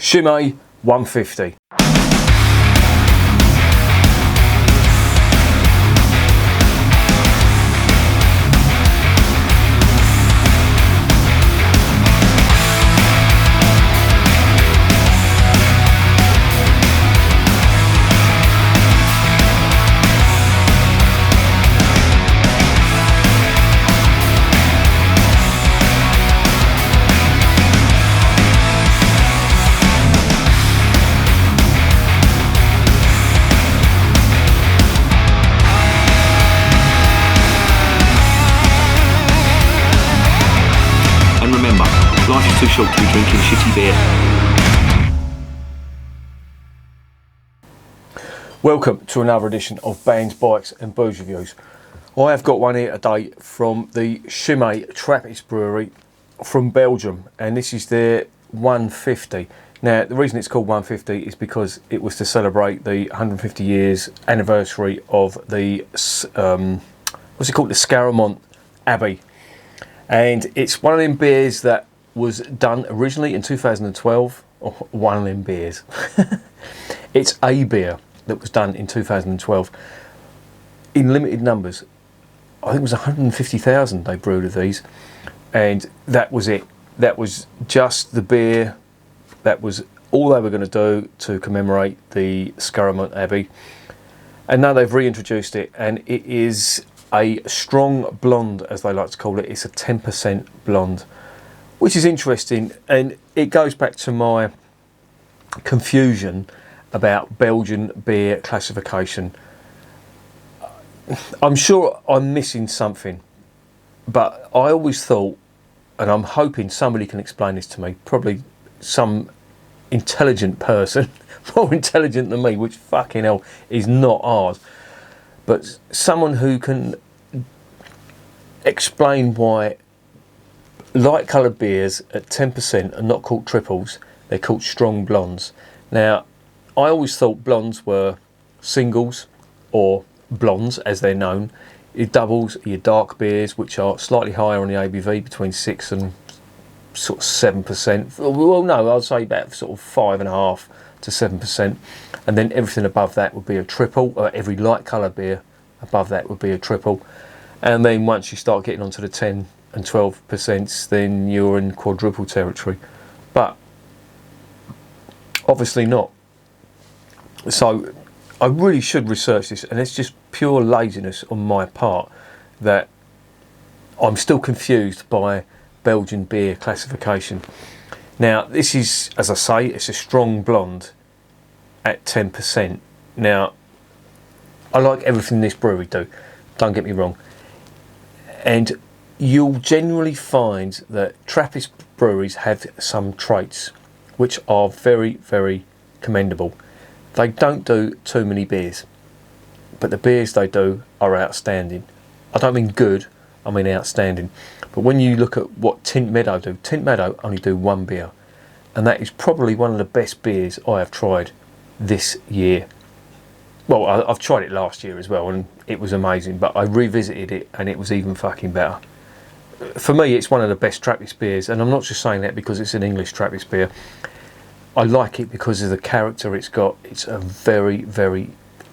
Chimay 150. Life is too short to be drinking shitty beer. Welcome to another edition of Bands, Bikes and Booze Reviews. I have got one here today from the Chimay Trappist Brewery from Belgium, and this is their 150. Now, the reason it's called 150 is because it was to celebrate the 150 years anniversary of the, what's it called, the Scaramount Abbey. And it's one of them beers that was done originally in 2012, or one of them beers. It's a beer that was done in 2012 in limited numbers. I think it was 150,000 they brewed of these, and that was it. That was just the beer. That was all they were going to do to commemorate the Scaramount Abbey. And now they've reintroduced it, and it is a strong blonde, as they like to call it. It's a 10% blonde, which is interesting, and it goes back to my confusion about Belgian beer classification. I'm sure I'm missing something, but I always thought, and I'm hoping somebody can explain this to me, probably some intelligent person, more intelligent than me, which fucking hell is not ours, but someone who can explain why light coloured beers at 10% are not called triples, they're called strong blondes. Now, I always thought blondes were singles, or blondes as they're known. Your doubles are your dark beers, which are slightly higher on the ABV, between 6 and sort of 7%. Well, no, I'd say about sort of 5.5 to 7%. And then everything above that would be a triple, or every light coloured beer above that would be a triple. And then once you start getting onto the 10 and 12%, then you're in quadruple territory. But obviously not. So I really should research this, and it's just pure laziness on my part that I'm still confused by Belgian beer classification. Now, this is, as I say, it's a strong blonde at 10%. Now, I like everything this brewery do, don't get me wrong. And you'll generally find that Trappist breweries have some traits which are very, very commendable. They don't do too many beers, but the beers they do are outstanding. I don't mean good, I mean outstanding. But when you look at what Tint Meadow do, Tint Meadow only do one beer, and that is probably one of the best beers I have tried this year. Well, I've tried it last year as well, and it was amazing, but I revisited it and it was even fucking better. For me, it's one of the best Trappist beers, and I'm not just saying that because it's an English Trappist beer. I like it because of the character it's got. It's a very, very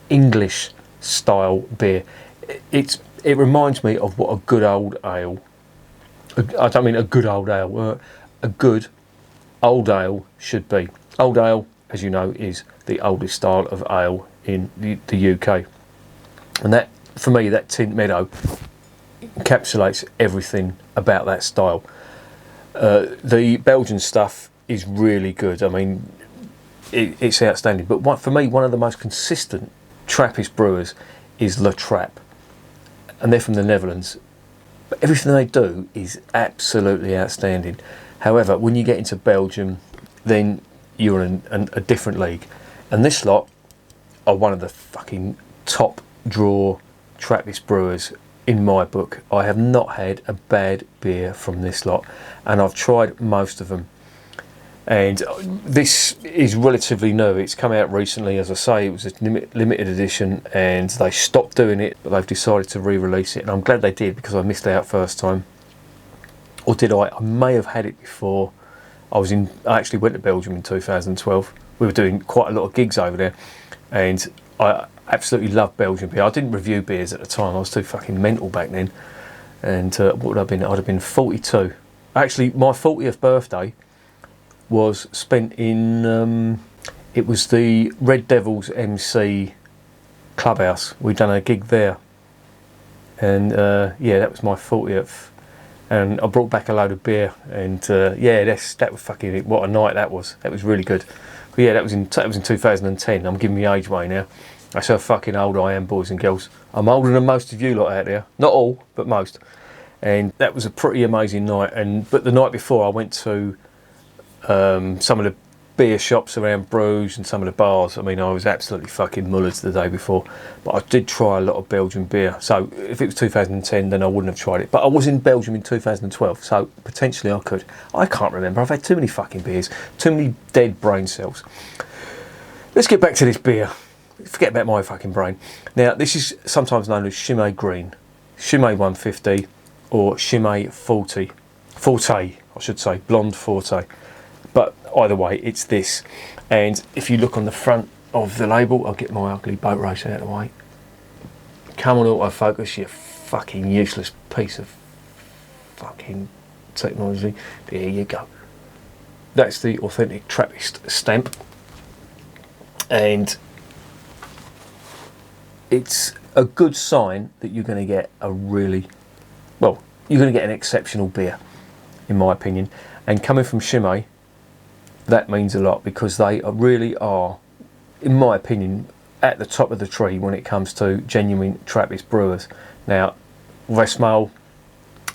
English style beer. It reminds me of what a good old ale, I don't mean a good old ale, a good old ale should be. Old ale, as you know, is the oldest style of ale in the UK. And that, for me, that Tint Meadow encapsulates everything about that style. The Belgian stuff is really good. I mean, it's outstanding. But for me, one of the most consistent Trappist brewers is La Trappe, and they're from the Netherlands. But everything they do is absolutely outstanding. However, when you get into Belgium, then you're in a different league. And this lot are one of the fucking top draw Trappist brewers in my book. I have not had a bad beer from this lot, and I've tried most of them. And this is relatively new. It's come out recently, as I say. It was a limited edition, and they stopped doing it, but they've decided to re-release it, and I'm glad they did because I missed out first time. Or did I? I may have had it before, I actually went to Belgium in 2012. We were doing quite a lot of gigs over there, and I absolutely loved Belgian beer. I didn't review beers at the time. I was too fucking mental back then. And what would I have been? I'd have been 42. Actually, my 40th birthday was spent in. It was the Red Devils MC Clubhouse. We'd done a gig there, and yeah, that was my 40th. And I brought back a load of beer, and yeah, that was fucking, what a night that was. That was really good. But yeah, that was in 2010. I'm giving me age away now. That's how fucking old I am, boys and girls. I'm older than most of you lot out there. Not all, but most. And that was a pretty amazing night. But the night before, I went to some of the beer shops around Bruges and some of the bars. I mean, I was absolutely fucking mullered the day before, but I did try a lot of Belgian beer. So if it was 2010, then I wouldn't have tried it. But I was in Belgium in 2012, so potentially I could. I can't remember. I've had too many fucking beers, too many dead brain cells. Let's get back to this beer. Forget about my fucking brain. Now, this is sometimes known as Chimay Green, Chimay 150, or Chimay Forte, I should say, Blond Forte. But either way, it's this. And if you look on the front of the label, I'll get my ugly boat race out of the way. Come on, autofocus, you fucking useless piece of fucking technology. There you go. That's the authentic Trappist stamp. And it's a good sign that you're going to get a really, well, you're going to get an exceptional beer, in my opinion. And coming from Chimay, that means a lot, because they really are, in my opinion, at the top of the tree when it comes to genuine Trappist brewers. Now, Westmalle,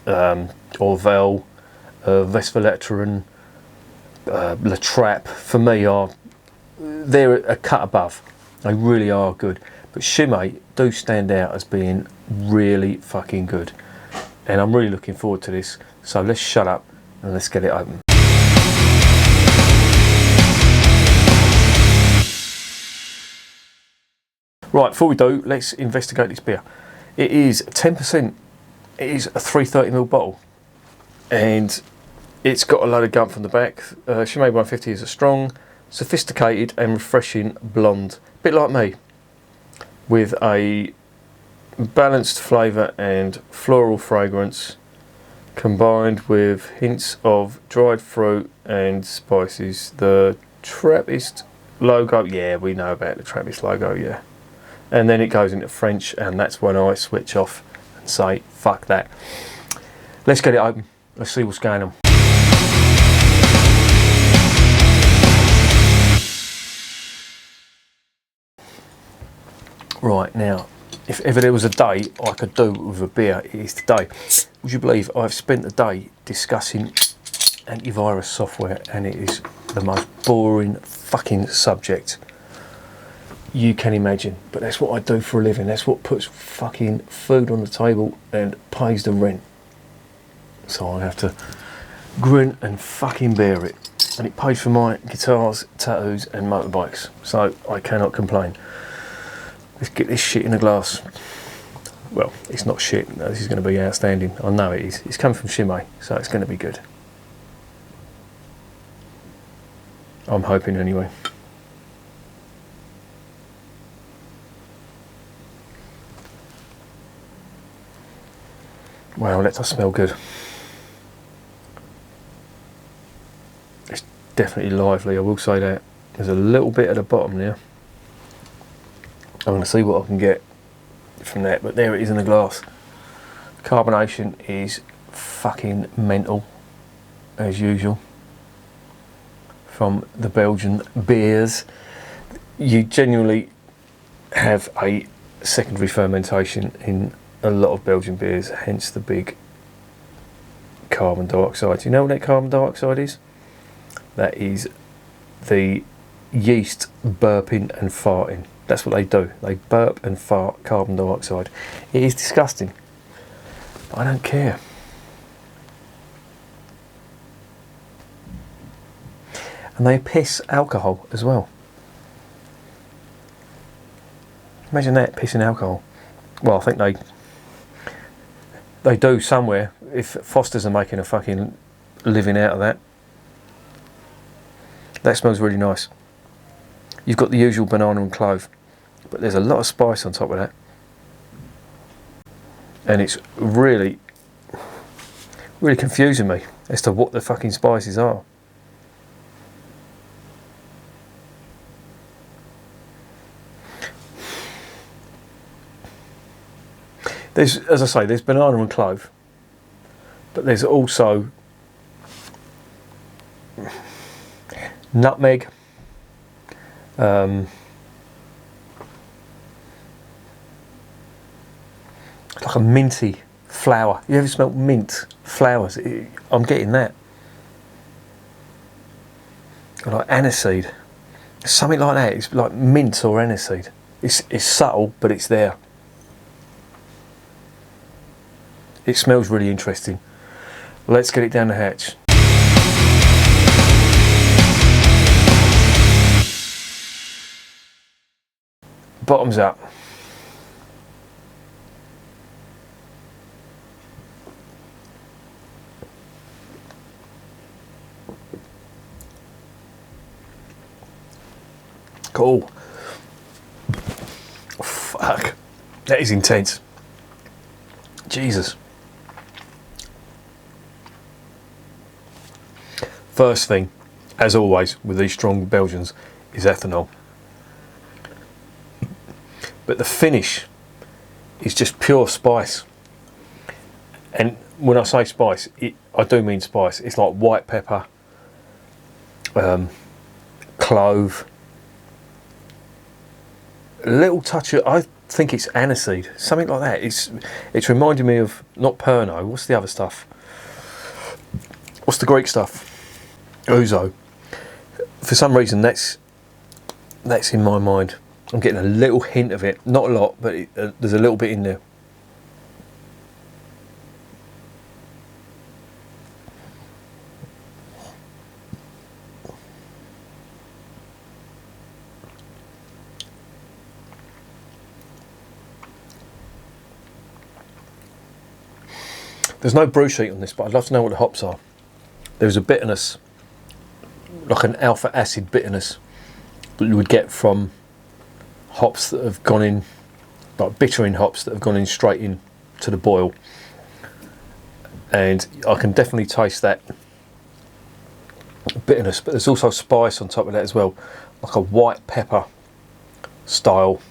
Orvel, Westphaletteren, La Trappe, for me, they're a cut above. They really are good. But Chimay do stand out as being really fucking good. And I'm really looking forward to this. So let's shut up and let's get it open. Right, before we do, let's investigate this beer. It is 10%. It is a 330ml bottle. And it's got a load of gum from the back. Chimay 150 is a strong, sophisticated and refreshing blonde. A bit like me. With a balanced flavour and floral fragrance, combined with hints of dried fruit and spices. The Trappist logo, yeah, we know about the Trappist logo, yeah. And then it goes into French, and that's when I switch off and say, fuck that. Let's get it open. Let's see what's going on. Right, now, if ever there was a day I could do with a beer, it is today. Would you believe I've spent the day discussing antivirus software, and it is the most boring fucking subject you can imagine. But that's what I do for a living. That's what puts fucking food on the table and pays the rent. So I have to grin and fucking bear it. And it pays for my guitars, tattoos and motorbikes. So I cannot complain. Let's get this shit in a glass. Well, it's not shit. No, this is going to be outstanding. I know it is. It's coming from Chimay, so it's going to be good. I'm hoping anyway. Wow, that does smell good. It's definitely lively, I will say that. There's a little bit at the bottom there. I'm going to see what I can get from that, but there it is in the glass. Carbonation is fucking mental, as usual, from the Belgian beers. You genuinely have a secondary fermentation in a lot of Belgian beers, hence the big carbon dioxide. You know what that carbon dioxide is? That is the yeast burping and farting. That's what they do. They burp and fart carbon dioxide. It is disgusting. But I don't care. And they piss alcohol as well. Imagine that, pissing alcohol. Well, I think they do somewhere, if Foster's are making a fucking living out of that. That smells really nice. You've got the usual banana and clove, but there's a lot of spice on top of that. And it's really, really confusing me as to what the fucking spices are. There's, as I say, there's banana and clove, but there's also nutmeg, like a minty flower. You ever smelled mint flowers? I'm getting that. Like aniseed, something like that. It's like mint or aniseed. It's subtle, but it's there. It smells really interesting. Let's get it down the hatch. Bottoms up. Cool. Fuck. That is intense. Jesus. First thing, as always with these strong Belgians, is ethanol. But the finish is just pure spice. And when I say spice, I do mean spice. It's like white pepper, clove, a little touch of, I think it's aniseed, something like that. It's reminding me of, not Pernod, what's the other stuff? What's the Greek stuff? Ouzo. For some reason that's in my mind. I'm getting a little hint of it, not a lot, but there's a little bit in there. There's no brew sheet on this, but I'd love to know what the hops are. There's a bitterness, like an alpha acid bitterness that you would get from hops that have gone in, like bittering hops that have gone in straight in to the boil. And I can definitely taste that bitterness, but there's also spice on top of that as well, like a white pepper style,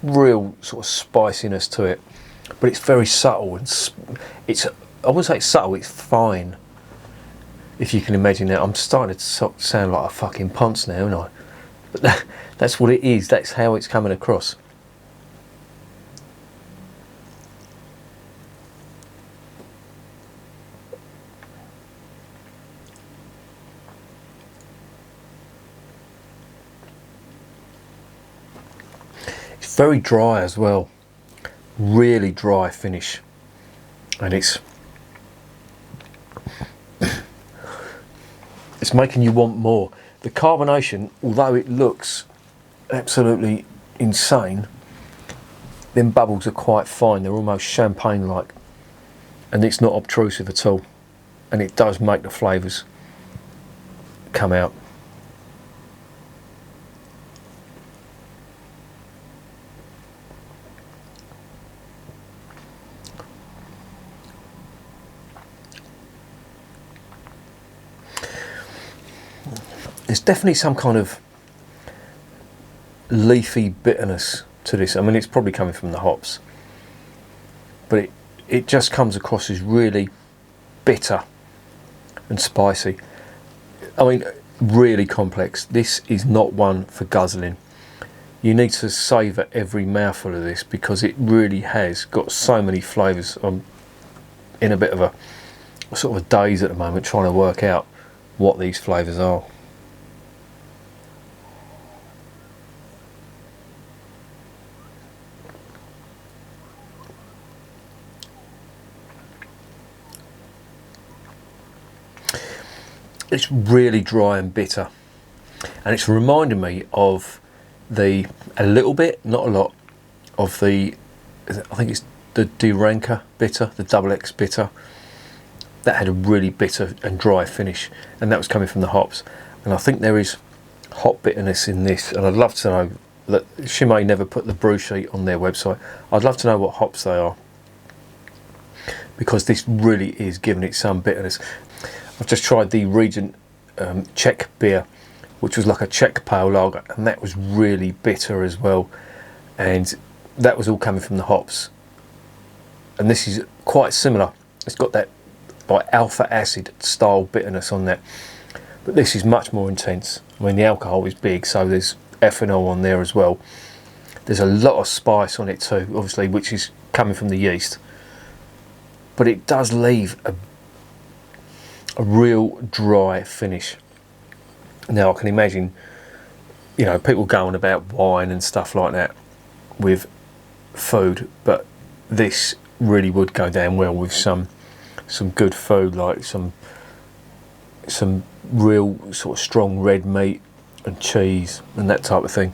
real sort of spiciness to it. But it's very subtle, and it's, I wouldn't say it's subtle, it's fine. If you can imagine that. I'm starting to sound like a fucking ponce now, aren't I? But that's what it is, that's how it's coming across. It's very dry as well. Really dry finish, and it's making you want more. The carbonation, although it looks absolutely insane, them bubbles are quite fine. They're almost champagne like, and it's not obtrusive at all, and it does make the flavours come out. There's definitely some kind of leafy bitterness to this. I mean, it's probably coming from the hops, but it just comes across as really bitter and spicy. I mean, really complex. This is not one for guzzling. You need to savour every mouthful of this because it really has got so many flavours. I'm in a bit of a sort of a daze at the moment trying to work out what these flavours are. It's really dry and bitter, and it's reminding me of a little bit, not a lot, of I think it's the Duranca bitter, the double X bitter. That had a really bitter and dry finish, and that was coming from the hops. and I think there is hop bitterness in this, and I'd love to know that Chimay never put the brew sheet on their website. I'd love to know what hops they are, because this really is giving it some bitterness. I've just tried the Regent Czech beer, which was like a Czech pale lager, and that was really bitter as well, and that was all coming from the hops. And this is quite similar. It's got that like alpha acid style bitterness on that, but this is much more intense. I mean, the alcohol is big, so there's ethanol on there as well. There's a lot of spice on it too, obviously, which is coming from the yeast, but it does leave a real dry finish. Now I can imagine, you know, people going about wine and stuff like that with food, but this really would go down well with some good food, like some real sort of strong red meat and cheese and that type of thing.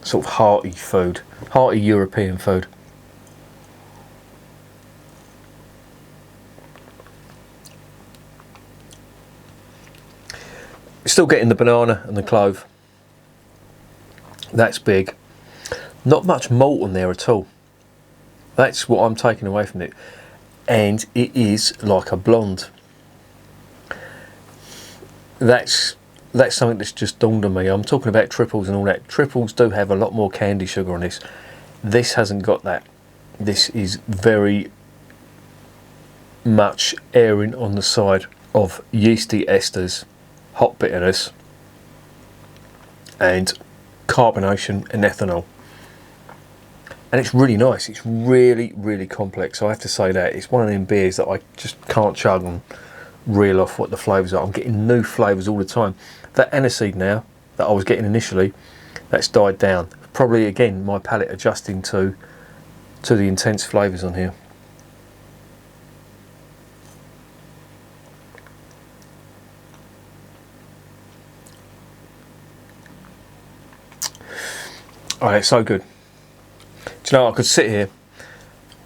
Sort of hearty food, hearty European food. Still getting the banana and the clove. That's big. Not much malt on there at all. That's what I'm taking away from it. And it is like a blonde. That's something that's just dawned on me. I'm talking about triples and all that. Triples do have a lot more candy sugar on this. This hasn't got that. This is very much erring on the side of yeasty esters, hop bitterness, and carbonation and ethanol. And it's really nice. It's really, really complex. I have to say that. It's one of them beers that I just can't chug and reel off what the flavours are. I'm getting new flavours all the time. That aniseed now, that I was getting initially, that's died down. Probably, again, my palate adjusting to the intense flavours on here. Oh, it's so good. Do you know, I could sit here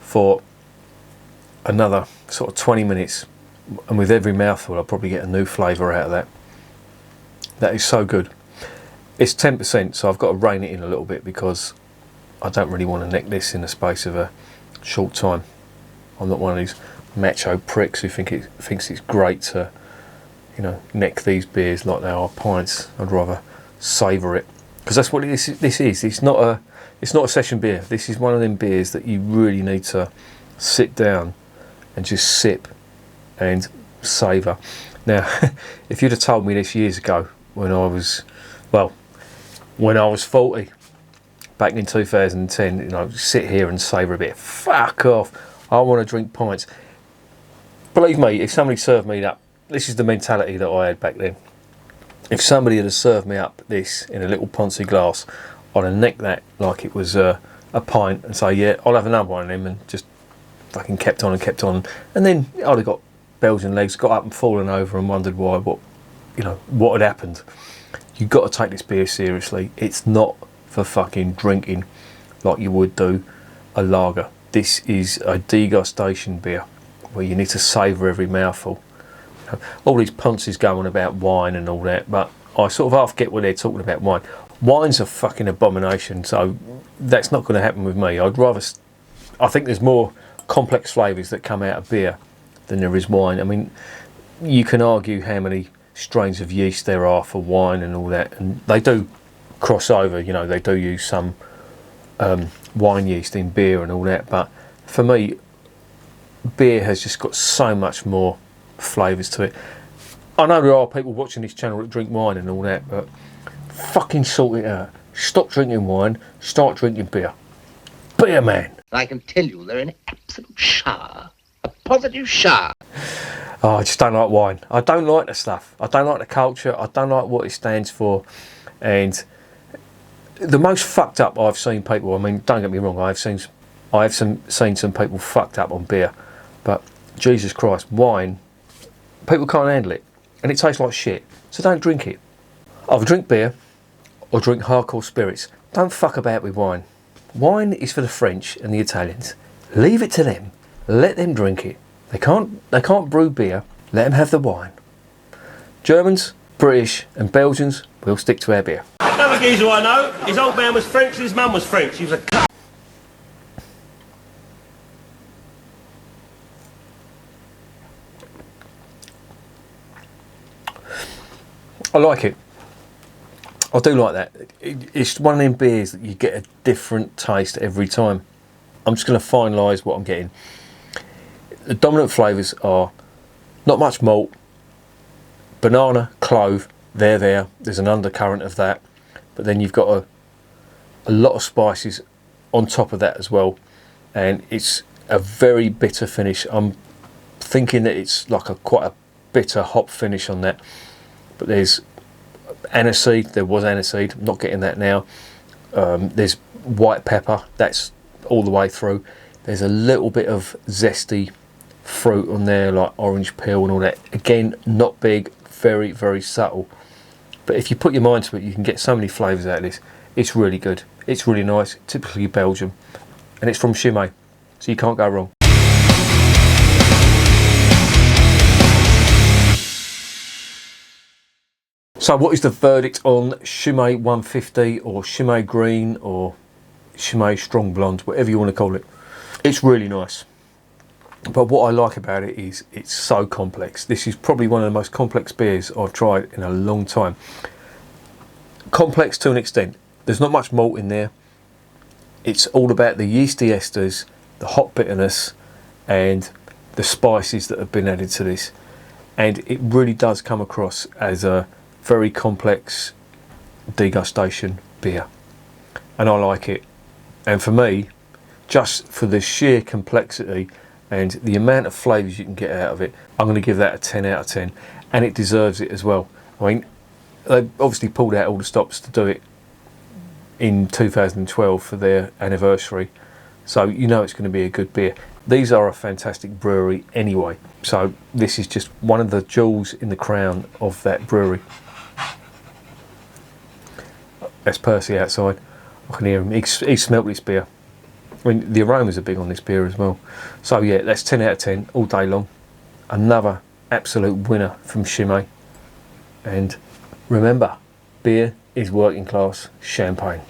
for another sort of 20 minutes, and with every mouthful I'll probably get a new flavour out of that. That is so good. It's 10%, so I've got to rein it in a little bit because I don't really want to neck this in the space of a short time. I'm not one of these macho pricks who thinks it's great to, you know, neck these beers like they are pints. I'd rather savour it, because that's what this is. It's not a session beer. This is one of them beers that you really need to sit down and just sip and savour. Now, if you'd have told me this years ago, when I was 40, back in 2010, you know, sit here and savour a bit. Fuck off! I want to drink pints. Believe me, if somebody served me that, this is the mentality that I had back then. If somebody had served me up this in a little Ponzi glass, I'd have necked that like it was a pint and say, yeah, I'll have another one of them, and just fucking kept on and kept on. And then I'd have got Belgian legs, got up and fallen over and wondered what had happened. You've got to take this beer seriously. It's not for fucking drinking like you would do a lager. This is a degustation beer where you need to savour every mouthful. All these punches going about wine and all that, but I sort of half get what they're talking about wine. Wine's a fucking abomination, so that's not going to happen with me. I think there's more complex flavours that come out of beer than there is wine. I mean, you can argue how many strains of yeast there are for wine and all that, and they do cross over, you know, they do use some wine yeast in beer and all that, but for me, beer has just got so much more flavours to it. I know there are people watching this channel that drink wine and all that, but fucking sort it out. Stop drinking wine, start drinking beer. Beer, man. I can tell you they're an absolute shower. A positive shower. Oh, I just don't like wine. I don't like the stuff. I don't like the culture. I don't like what it stands for. And the most fucked up I've seen people, I mean, don't get me wrong, I've seen some people fucked up on beer, but Jesus Christ, wine, people can't handle it, and it tastes like shit, so don't drink it. Either drink beer or drink hardcore spirits. Don't fuck about with wine. Wine is for the French and the Italians. Leave it to them. Let them drink it. They can't brew beer. Let them have the wine. Germans, British and Belgians, we'll stick to our beer. Another geezer I know, his old man was French and his mum was French. He was a cunt. I like it. I do like that. It's one of them beers that you get a different taste every time. I'm just going to finalise what I'm getting. The dominant flavours are not much malt, banana, clove, there's an undercurrent of that, but then you've got a lot of spices on top of that as well, and it's a very bitter finish. I'm thinking that it's like quite a bitter hop finish on that, but there's aniseed, there was aniseed, I'm not getting that now. There's white pepper, that's all the way through. There's a little bit of zesty fruit on there, like orange peel and all that. Again, not big, very, very subtle. But if you put your mind to it, you can get so many flavours out of this. It's really good. It's really nice, typically Belgium. And it's from Chimay, so you can't go wrong. So what is the verdict on Chimay 150 or Chimay Green or Chimay Strong Blonde, whatever you want to call it? It's really nice. But what I like about it is it's so complex. This is probably one of the most complex beers I've tried in a long time. Complex to an extent. There's not much malt in there. It's all about the yeasty esters, the hop bitterness, and the spices that have been added to this. And it really does come across as a very complex degustation beer. And I like it. And for me, just for the sheer complexity and the amount of flavours you can get out of it, I'm going to give that a 10 out of 10. And it deserves it as well. I mean, they obviously pulled out all the stops to do it in 2012 for their anniversary. So you know it's going to be a good beer. These are a fantastic brewery anyway. So this is just one of the jewels in the crown of that brewery. That's Percy outside. I can hear him. He smelt this beer. I mean, the aromas are big on this beer as well. So yeah, that's 10 out of 10 all day long. Another absolute winner from Chimay. And remember, beer is working class champagne.